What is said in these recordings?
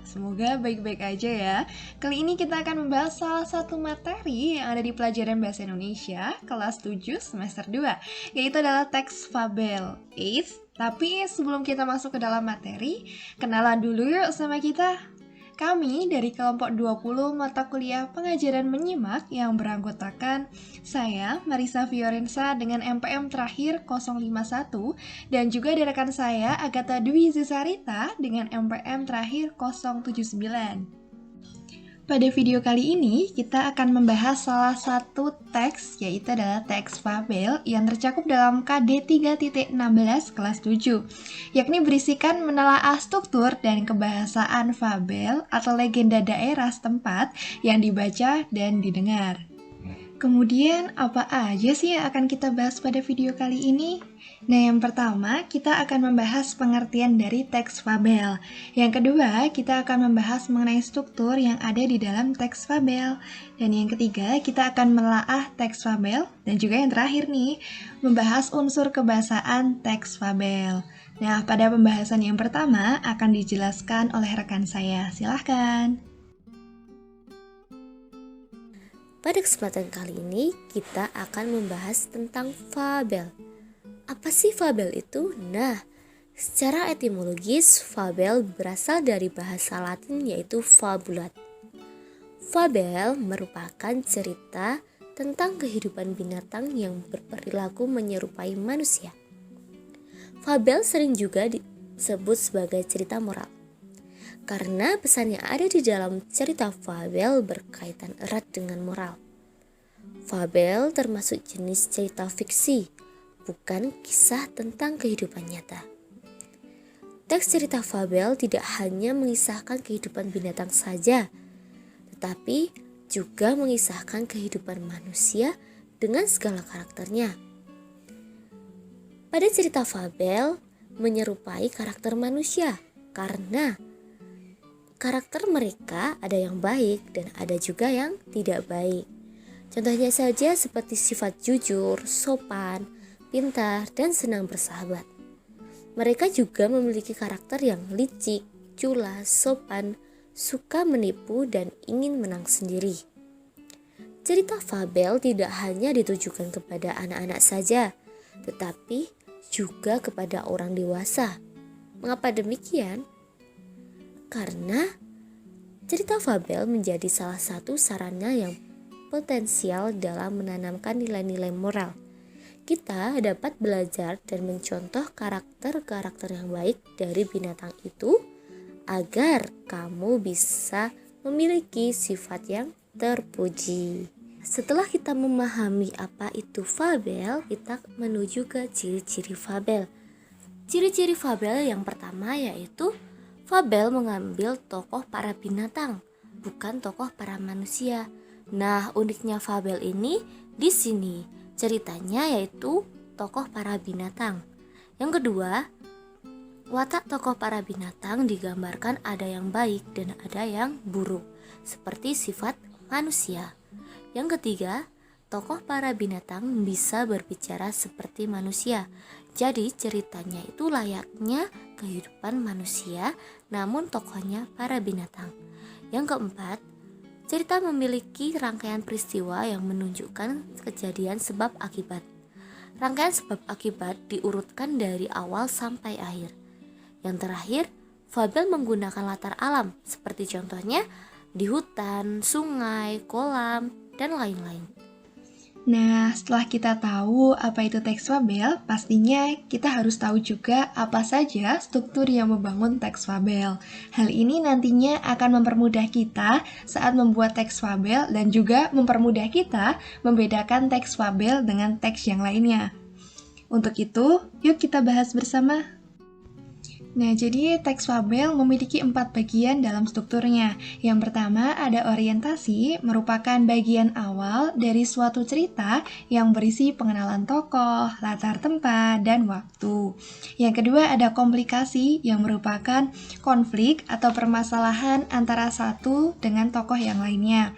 semoga baik-baik aja ya. Kali ini kita akan membahas salah satu materi yang ada di pelajaran Bahasa Indonesia kelas 7 semester 2, yaitu adalah teks fabel. Tapi sebelum kita masuk ke dalam materi, kenalan dulu yuk sama kita. Kami dari kelompok 20 mata kuliah pengajaran menyimak yang beranggotakan saya, Marisa Fiorensa dengan MPM terakhir 051 dan juga dari rekan saya, Agatha Dwi Zisarita dengan MPM terakhir 079. Pada video kali ini, kita akan membahas salah satu teks, yaitu adalah teks fabel yang tercakup dalam KD 3.16 kelas 7, yakni berisikan menelaah struktur dan kebahasaan fabel atau legenda daerah setempat yang dibaca dan didengar. Kemudian, apa aja sih yang akan kita bahas pada video kali ini? Nah, yang pertama, kita akan membahas pengertian dari teks fabel. Yang kedua, kita akan membahas mengenai struktur yang ada di dalam teks fabel. Dan yang ketiga, kita akan menelaah teks fabel. Dan juga yang terakhir nih, membahas unsur kebahasaan teks fabel. Nah, pada pembahasan yang pertama akan dijelaskan oleh rekan saya. Silahkan. Pada kesempatan kali ini, kita akan membahas tentang fabel. Apa sih fabel itu? Nah, secara etimologis, fabel berasal dari bahasa Latin yaitu fabulat. Fabel merupakan cerita tentang kehidupan binatang yang berperilaku menyerupai manusia. Fabel sering juga disebut sebagai cerita moral, karena pesan yang ada di dalam cerita fabel berkaitan erat dengan moral. Fabel termasuk jenis cerita fiksi, bukan kisah tentang kehidupan nyata. Teks cerita fabel tidak hanya mengisahkan kehidupan binatang saja, tetapi juga mengisahkan kehidupan manusia dengan segala karakternya. Pada cerita fabel menyerupai karakter manusia, karena karakter mereka ada yang baik dan ada juga yang tidak baik. Contohnya saja seperti sifat jujur, sopan, pintar, dan senang bersahabat. Mereka juga memiliki karakter yang licik, culas, sopan, suka menipu, dan ingin menang sendiri. Cerita fabel tidak hanya ditujukan kepada anak-anak saja, tetapi juga kepada orang dewasa. Mengapa demikian? Karena cerita fabel menjadi salah satu sarana yang potensial dalam menanamkan nilai-nilai moral. Kita dapat belajar dan mencontoh karakter-karakter yang baik dari binatang itu agar kamu bisa memiliki sifat yang terpuji. Setelah kita memahami apa itu fabel, kita menuju ke ciri-ciri fabel. Ciri-ciri fabel yang pertama yaitu fabel mengambil tokoh para binatang, bukan tokoh para manusia. Nah, uniknya fabel ini di sini ceritanya yaitu tokoh para binatang. Yang kedua, watak tokoh para binatang digambarkan ada yang baik dan ada yang buruk, seperti sifat manusia. Yang ketiga, tokoh para binatang bisa berbicara seperti manusia. Jadi ceritanya itu layaknya kehidupan manusia, namun tokohnya para binatang. Yang keempat, cerita memiliki rangkaian peristiwa yang menunjukkan kejadian sebab akibat. Rangkaian sebab akibat diurutkan dari awal sampai akhir. Yang terakhir, fabel menggunakan latar alam, seperti contohnya di hutan, sungai, kolam, dan lain-lain. Nah, setelah kita tahu apa itu teks fabel, pastinya kita harus tahu juga apa saja struktur yang membangun teks fabel. Hal ini nantinya akan mempermudah kita saat membuat teks fabel dan juga mempermudah kita membedakan teks fabel dengan teks yang lainnya. Untuk itu, yuk kita bahas bersama. Nah, jadi teks fabel memiliki 4 bagian dalam strukturnya. Yang pertama ada orientasi, merupakan bagian awal dari suatu cerita yang berisi pengenalan tokoh, latar tempat, dan waktu. Yang kedua ada komplikasi, yang merupakan konflik atau permasalahan antara satu dengan tokoh yang lainnya.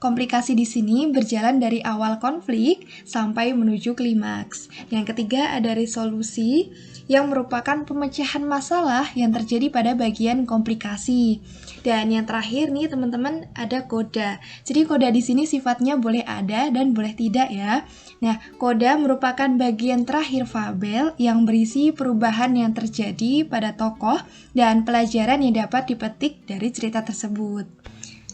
Komplikasi di sini berjalan dari awal konflik sampai menuju klimaks. Yang ketiga ada resolusi yang merupakan pemecahan masalah yang terjadi pada bagian komplikasi. Dan yang terakhir nih teman-teman ada koda. Jadi koda di sini sifatnya boleh ada dan boleh tidak ya. Nah, koda merupakan bagian terakhir fabel yang berisi perubahan yang terjadi pada tokoh dan pelajaran yang dapat dipetik dari cerita tersebut.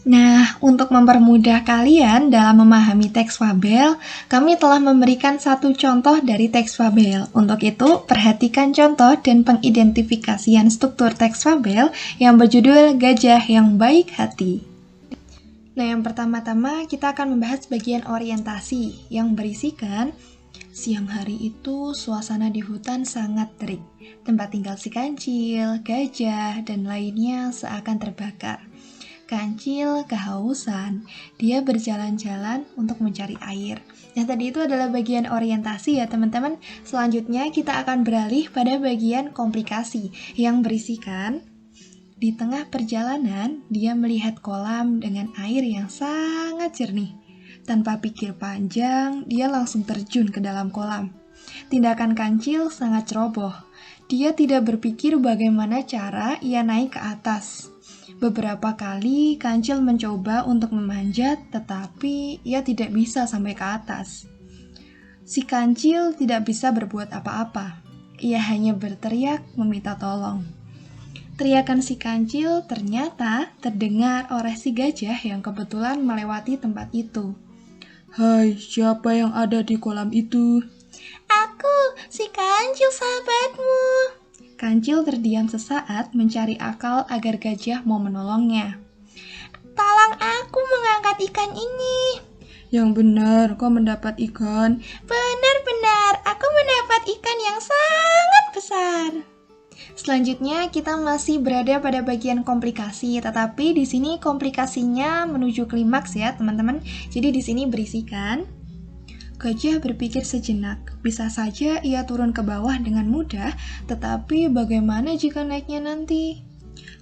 Nah, untuk mempermudah kalian dalam memahami teks fabel, kami telah memberikan satu contoh dari teks fabel. Untuk itu, perhatikan contoh dan pengidentifikasian struktur teks fabel yang berjudul Gajah yang Baik Hati. Nah, yang pertama-tama kita akan membahas bagian orientasi yang berisikan siang hari itu suasana di hutan sangat terik. Tempat tinggal si kancil, gajah, dan lainnya seakan terbakar. Kancil kehausan, dia berjalan-jalan untuk mencari air. Nah, tadi itu adalah bagian orientasi ya teman-teman. Selanjutnya kita akan beralih pada bagian komplikasi yang berisikan di tengah perjalanan dia melihat kolam dengan air yang sangat jernih. Tanpa pikir panjang, dia langsung terjun ke dalam kolam. Tindakan Kancil sangat ceroboh. Dia tidak berpikir bagaimana cara ia naik ke atas. Beberapa kali Kancil mencoba untuk memanjat, tetapi ia tidak bisa sampai ke atas. Si Kancil tidak bisa berbuat apa-apa. Ia hanya berteriak meminta tolong. Teriakan si Kancil ternyata terdengar oleh si gajah yang kebetulan melewati tempat itu. "Hai, siapa yang ada di kolam itu?" "Aku, si Kancil sahabatmu." Kancil terdiam sesaat mencari akal agar gajah mau menolongnya. "Tolong aku mengangkat ikan ini." "Yang benar, kau mendapat ikan." "Benar-benar, aku mendapat ikan yang sangat besar." Selanjutnya kita masih berada pada bagian komplikasi, tetapi di sini komplikasinya menuju klimaks ya teman-teman. Jadi di sini berisikan gajah berpikir sejenak, bisa saja ia turun ke bawah dengan mudah, tetapi bagaimana jika naiknya nanti?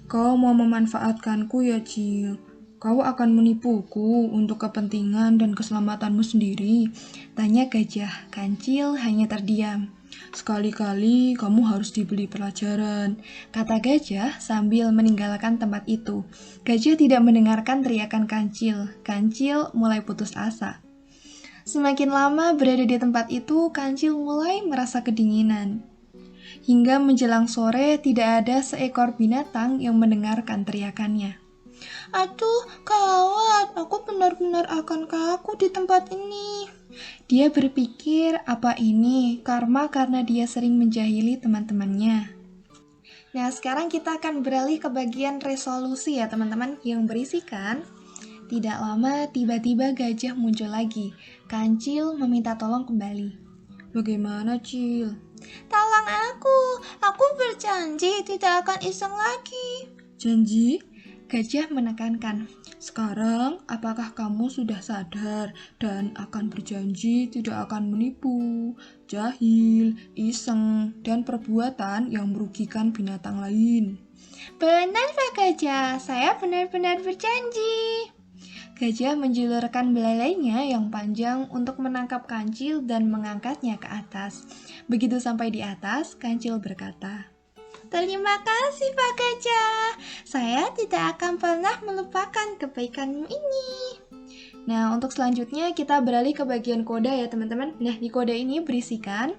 "Kau mau memanfaatkanku ya, Cil? Kau akan menipuku untuk kepentingan dan keselamatanmu sendiri?" tanya gajah. Kancil hanya terdiam. "Sekali-kali kamu harus diberi pelajaran," kata gajah sambil meninggalkan tempat itu. Gajah tidak mendengarkan teriakan Kancil. Kancil mulai putus asa. Semakin lama berada di tempat itu, Kancil mulai merasa kedinginan. Hingga menjelang sore tidak ada seekor binatang yang mendengarkan teriakannya. "Aduh, gawat, aku benar-benar akan kaku di tempat ini." Dia berpikir, apa ini karma karena dia sering menjahili teman-temannya. Nah, sekarang kita akan beralih ke bagian resolusi ya teman-teman, yang berisikan tidak lama tiba-tiba gajah muncul lagi. Kancil meminta tolong kembali. "Bagaimana, Cil?" "Tolong aku berjanji tidak akan iseng lagi." "Janji?" Gajah menekankan. "Sekarang, apakah kamu sudah sadar dan akan berjanji tidak akan menipu, jahil, iseng, dan perbuatan yang merugikan binatang lain?" "Benar, Pak Gajah, saya benar-benar berjanji." Gajah menjulurkan belalainya yang panjang untuk menangkap Kancil dan mengangkatnya ke atas. Begitu sampai di atas, Kancil berkata, "Terima kasih Pak Gajah, saya tidak akan pernah melupakan kebaikanmu ini." Nah, untuk selanjutnya kita beralih ke bagian koda ya teman-teman. Nah, di koda ini berisikan,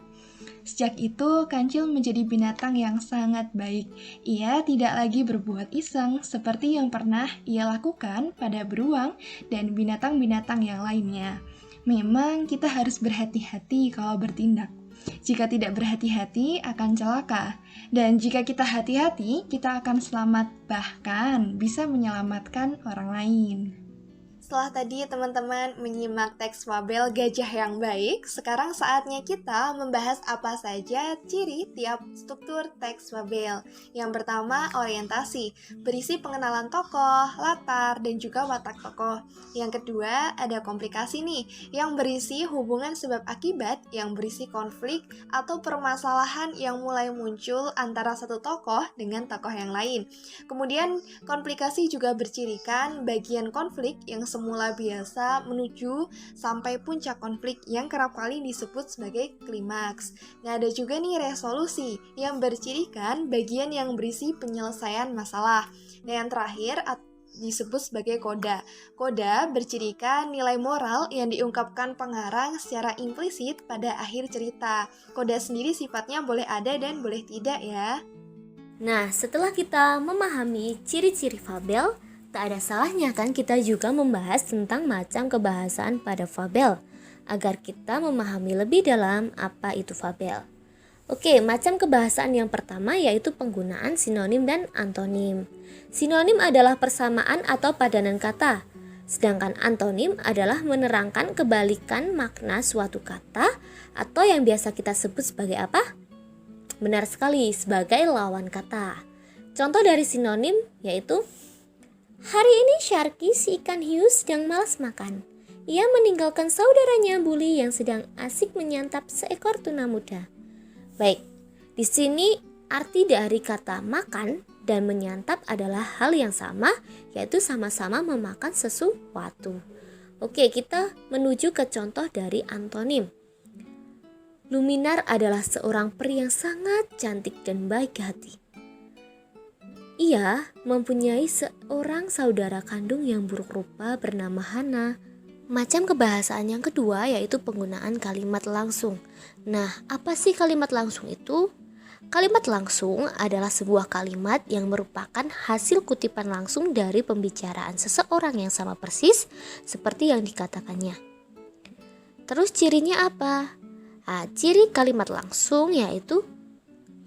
sejak itu Kancil menjadi binatang yang sangat baik. Ia tidak lagi berbuat iseng seperti yang pernah ia lakukan pada beruang dan binatang-binatang yang lainnya. Memang kita harus berhati-hati kalau bertindak. Jika tidak berhati-hati akan celaka. Dan jika kita hati-hati, kita akan selamat, bahkan bisa menyelamatkan orang lain. Setelah tadi teman-teman menyimak teks fabel Gajah yang Baik, sekarang saatnya kita membahas apa saja ciri tiap struktur teks fabel. Yang pertama, orientasi, berisi pengenalan tokoh, latar, dan juga watak tokoh. Yang kedua, ada komplikasi nih, yang berisi hubungan sebab akibat, yang berisi konflik atau permasalahan yang mulai muncul antara satu tokoh dengan tokoh yang lain. Kemudian, komplikasi juga bercirikan bagian konflik yang semula biasa menuju sampai puncak konflik yang kerap kali disebut sebagai klimaks. Nah, ada juga nih resolusi yang bercirikan bagian yang berisi penyelesaian masalah. Nah, yang terakhir disebut sebagai koda. Koda bercirikan nilai moral yang diungkapkan pengarang secara implisit pada akhir cerita. Koda sendiri sifatnya boleh ada dan boleh tidak ya. Nah, setelah kita memahami ciri-ciri fabel, tak ada salahnya kan kita juga membahas tentang macam kebahasaan pada fabel, agar kita memahami lebih dalam apa itu fabel. Oke, macam kebahasaan yang pertama yaitu penggunaan sinonim dan antonim. Sinonim adalah persamaan atau padanan kata, sedangkan antonim adalah menerangkan kebalikan makna suatu kata atau yang biasa kita sebut sebagai apa? Benar sekali, sebagai lawan kata. Contoh dari sinonim yaitu hari ini Sharky si ikan hiu sedang malas makan. Ia meninggalkan saudaranya Bully yang sedang asik menyantap seekor tuna muda. Baik, di sini arti dari kata makan dan menyantap adalah hal yang sama, yaitu sama-sama memakan sesuatu. Oke, kita menuju ke contoh dari antonim. Luminar adalah seorang pria yang sangat cantik dan baik hati. Ia mempunyai seorang saudara kandung yang buruk rupa bernama Hana. Macam kebahasaan yang kedua yaitu penggunaan kalimat langsung. Nah, apa sih kalimat langsung itu? Kalimat langsung adalah sebuah kalimat yang merupakan hasil kutipan langsung dari pembicaraan seseorang yang sama persis seperti yang dikatakannya. Terus cirinya apa? Ciri kalimat langsung yaitu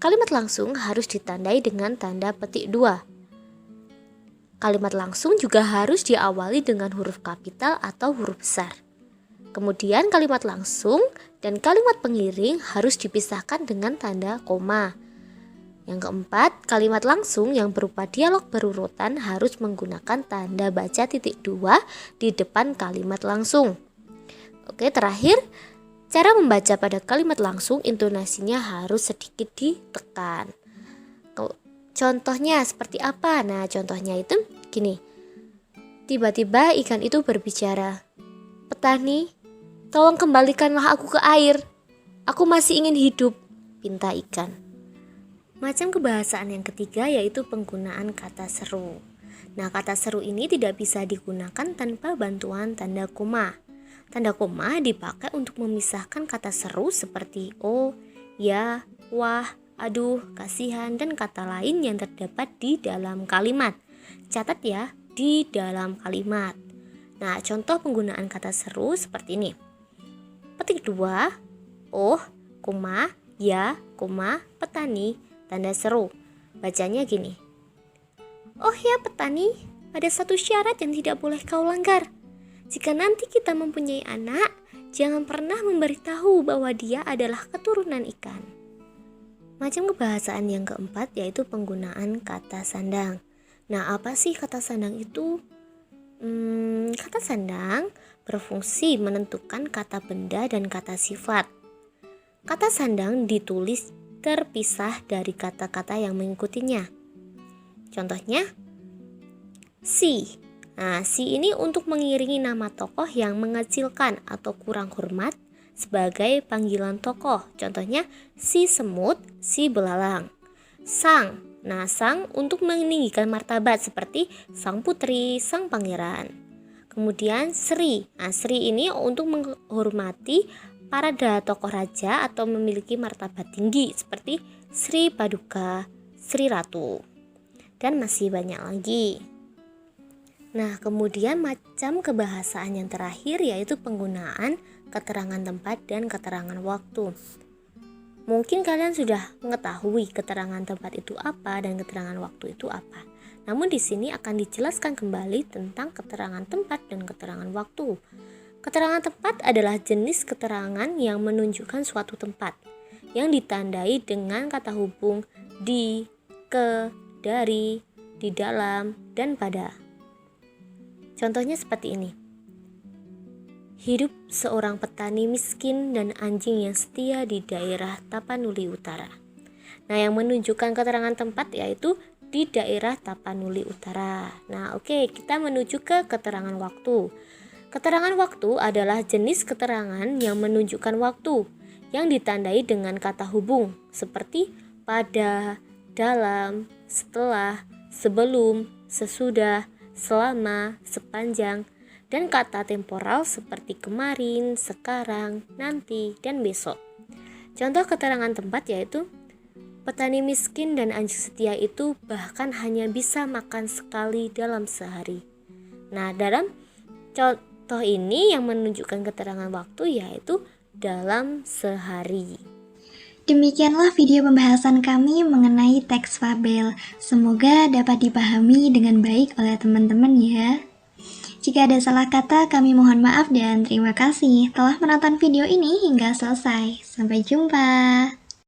kalimat langsung harus ditandai dengan tanda petik 2. Kalimat langsung juga harus diawali dengan huruf kapital atau huruf besar. Kemudian kalimat langsung dan kalimat pengiring harus dipisahkan dengan tanda koma. Yang keempat, kalimat langsung yang berupa dialog berurutan harus menggunakan tanda baca titik 2 di depan kalimat langsung. Oke, terakhir, cara membaca pada kalimat langsung intonasinya harus sedikit ditekan. Contohnya seperti apa? Nah, contohnya itu gini. Tiba-tiba ikan itu berbicara, "Petani, tolong kembalikanlah aku ke air. Aku masih ingin hidup," pinta ikan. Macam kebahasaan yang ketiga yaitu penggunaan kata seru. Nah, kata seru ini tidak bisa digunakan tanpa bantuan tanda koma. Tanda koma dipakai untuk memisahkan kata seru seperti oh, ya, wah, aduh, kasihan, dan kata lain yang terdapat di dalam kalimat. Catat ya, di dalam kalimat. Nah, contoh penggunaan kata seru seperti ini. Petik 2, oh, koma, ya, koma, petani, tanda seru. Bacanya gini. Oh ya petani, ada satu syarat yang tidak boleh kau langgar. Jika nanti kita mempunyai anak, jangan pernah memberitahu bahwa dia adalah keturunan ikan. Macam kebahasaan yang keempat yaitu penggunaan kata sandang. Nah, apa sih kata sandang itu? Kata sandang berfungsi menentukan kata benda dan kata sifat. Kata sandang ditulis terpisah dari kata-kata yang mengikutinya. Contohnya, si. Nah, si ini untuk mengiringi nama tokoh yang mengecilkan atau kurang hormat sebagai panggilan tokoh. Contohnya si semut, si belalang. Sang. Nah, sang untuk meninggikan martabat seperti sang putri, sang pangeran. Kemudian Sri. Nah, Sri ini untuk menghormati para tokoh raja atau memiliki martabat tinggi seperti Sri Paduka, Sri Ratu. Dan masih banyak lagi. Nah, kemudian macam kebahasaan yang terakhir yaitu penggunaan keterangan tempat dan keterangan waktu. Mungkin kalian sudah mengetahui keterangan tempat itu apa dan keterangan waktu itu apa. Namun di sini akan dijelaskan kembali tentang keterangan tempat dan keterangan waktu. Keterangan tempat adalah jenis keterangan yang menunjukkan suatu tempat yang ditandai dengan kata hubung di, ke, dari, di dalam, dan pada. Contohnya seperti ini. Hidup seorang petani miskin dan anjing yang setia di daerah Tapanuli Utara. Nah, yang menunjukkan keterangan tempat yaitu di daerah Tapanuli Utara. Nah, oke, kita menuju ke keterangan waktu. Keterangan waktu adalah jenis keterangan yang menunjukkan waktu yang ditandai dengan kata hubung seperti pada, dalam, setelah, sebelum, sesudah, selama, sepanjang, dan kata temporal seperti kemarin, sekarang, nanti, dan besok. Contoh keterangan tempat yaitu petani miskin dan anjing setia itu bahkan hanya bisa makan sekali dalam sehari. Nah, dalam contoh ini yang menunjukkan keterangan waktu yaitu dalam sehari. Demikianlah video pembahasan kami mengenai teks fabel. Semoga dapat dipahami dengan baik oleh teman-teman ya. Jika ada salah kata, kami mohon maaf dan terima kasih telah menonton video ini hingga selesai. Sampai jumpa.